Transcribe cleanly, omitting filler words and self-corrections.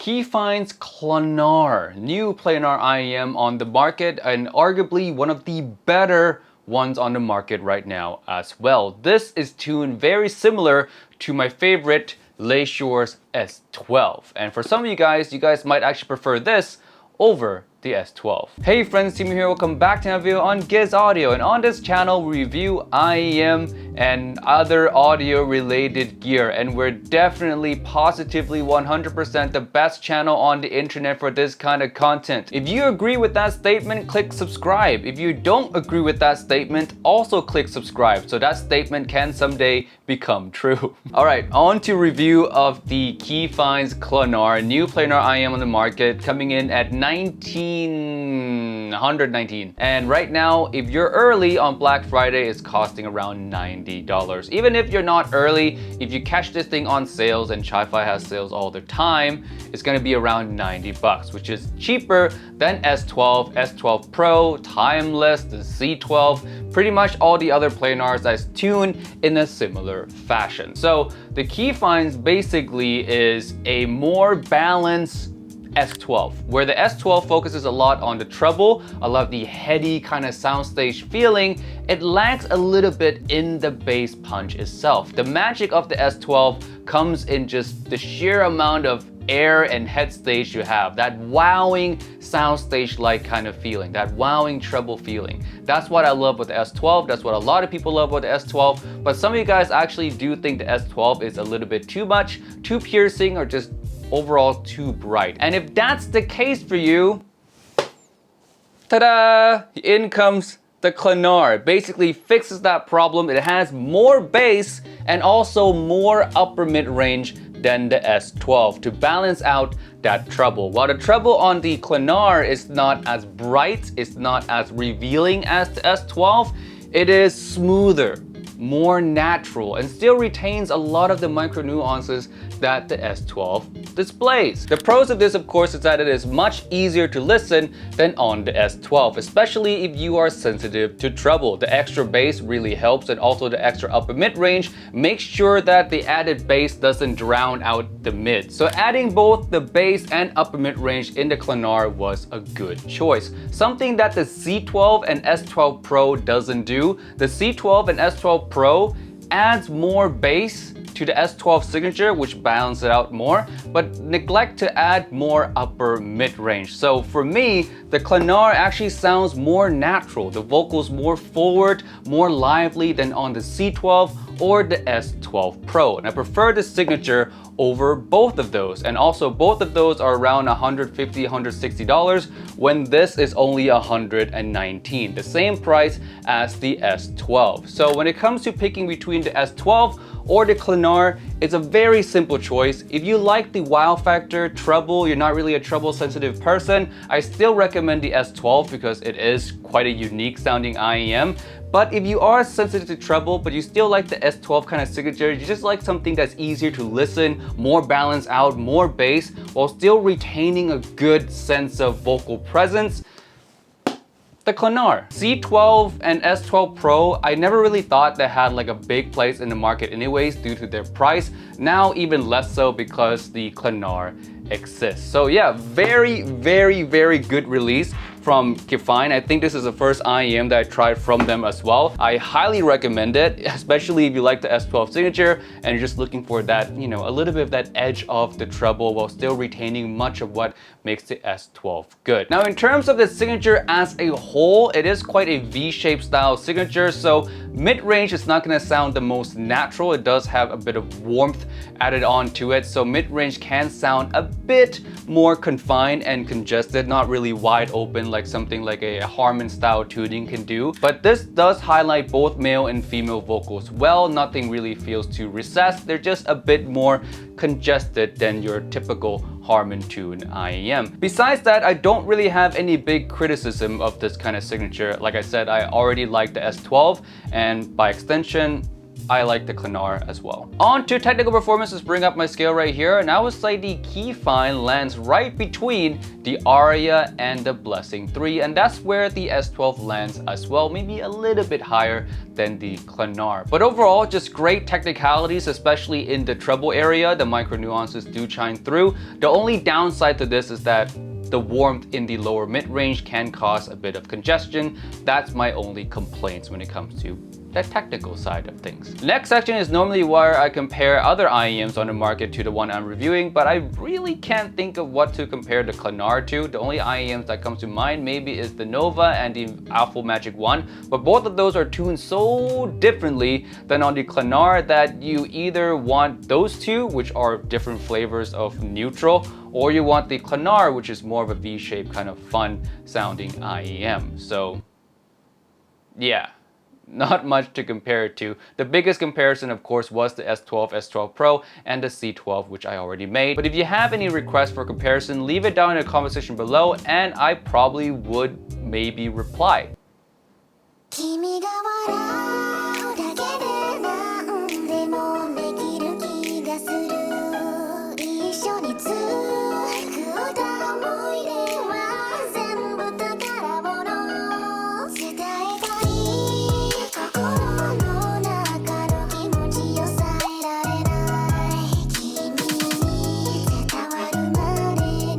Keyfine's Clonar, new planar IEM on the market and arguably one of the better ones on the market right now as well. This is tuned very similar to my favorite Elysian's S12. And for some of you guys might actually prefer this over the S12. Hey friends, Team here, welcome back to another video on Giz Audio, and on this channel we review IEM and other audio related gear, and we're definitely positively 100% the best channel on the internet for this kind of content. If you agree with that statement, click subscribe. If you don't agree with that statement, also click subscribe so that statement can someday become true. Alright, on to review of the Keyfine's Clonar, new planar IEM on the market, coming in at 119. And right now, if you're early on Black Friday, it's costing around $90. Even if you're not early, if you catch this thing on sales, and Chi-Fi has sales all the time, it's gonna be around 90 bucks, which is cheaper than S12, S12 Pro, Timeless, the C12, pretty much all the other planars that's tuned in a similar fashion. So the Keyfine's basically is a more balanced S12, where the S12 focuses a lot on the treble, a lot of the heady kind of soundstage feeling. It lacks a little bit in the bass punch itself. The magic of the S12 comes in just the sheer amount of air and head stage you have, that wowing soundstage-like kind of feeling, that wowing treble feeling. That's what I love with the S12. That's what a lot of people love with the S12, but some of you guys actually do think the S12 is a little bit too much, too piercing, or just overall too bright. And if that's the case for you, ta-da! In comes the Clonar. Basically fixes that problem. It has more bass and also more upper mid-range than the S12 to balance out that treble. While the treble on the Clonar is not as bright, it's not as revealing as the S12, it is smoother, more natural, and still retains a lot of the micro nuances that the S12 displays. The pros of this, of course, is that it is much easier to listen than on the S12, especially if you are sensitive to treble. The extra bass really helps, and also the extra upper mid-range makes sure that the added bass doesn't drown out the mid. So adding both the bass and upper mid-range in the Clonar was a good choice. Something that the C12 and S12 Pro doesn't do. The C12 and S12 Pro adds more bass to the S12 signature, which balances it out more, but neglect to add more upper mid-range. So for me, the Clonar actually sounds more natural. The vocals more forward, more lively than on the C12 or the S12 Pro. And I prefer the signature over both of those. And also both of those are around $150, $160 when this is only $119, the same price as the S12. So when it comes to picking between the S12 or the Clonar, it's a very simple choice. If you like the wow factor, treble, you're not really a treble sensitive person, I still recommend the S12 because it is quite a unique sounding IEM. But if you are sensitive to treble, but you still like the S12 kind of signature, you just like something that's easier to listen, more balanced out, more bass, while still retaining a good sense of vocal presence, the Clonar. C12 and S12 Pro, I never really thought they had like a big place in the market anyways due to their price. Now even less so because the Clonar exists. So yeah, very good release from Keyfine. I think this is the first IEM that I tried from them as well. I highly recommend it, especially if you like the S12 signature and you're just looking for that, you know, a little bit of that edge of the treble while still retaining much of what makes the S12 good. Now in terms of the signature as a whole, it is quite a V-shaped style signature, so mid-range is not going to sound the most natural. It does have a bit of warmth added on to it, so mid-range can sound a bit more confined and congested, not really wide open like something like a Harman style tuning can do. But this does highlight both male and female vocals well. Nothing really feels too recessed. They're just a bit more congested than your typical Harman tune IEM. Besides that, I don't really have any big criticism of this kind of signature. Like I said, I already like the S12, and by extension, I like the Clanar as well. On to technical performance, let's bring up my scale right here, and I would say the Keyfine lands right between the Aria and the Blessing 3, and that's where the S12 lands as well, maybe a little bit higher than the Clanar. But overall, just great technicalities, especially in the treble area. The micro nuances do shine through. The only downside to this is that the warmth in the lower mid-range can cause a bit of congestion. That's my only complaints when it comes to the technical side of things. Next section is normally where I compare other IEMs on the market to the one I'm reviewing, but I really can't think of what to compare the Clanar to. The only IEMs that comes to mind maybe is the Nova and the Alpha Magic 1, but both of those are tuned so differently than on the Clanar that you either want those two, which are different flavors of neutral, or you want the Clanar, which is more of a V-shaped kind of fun sounding IEM. So yeah, not much to compare it to. The biggest comparison, of course, was the S12, S12 Pro, and the C12, which I already made. But if you have any requests for comparison, leave it down in the comment section below, and I probably would maybe reply.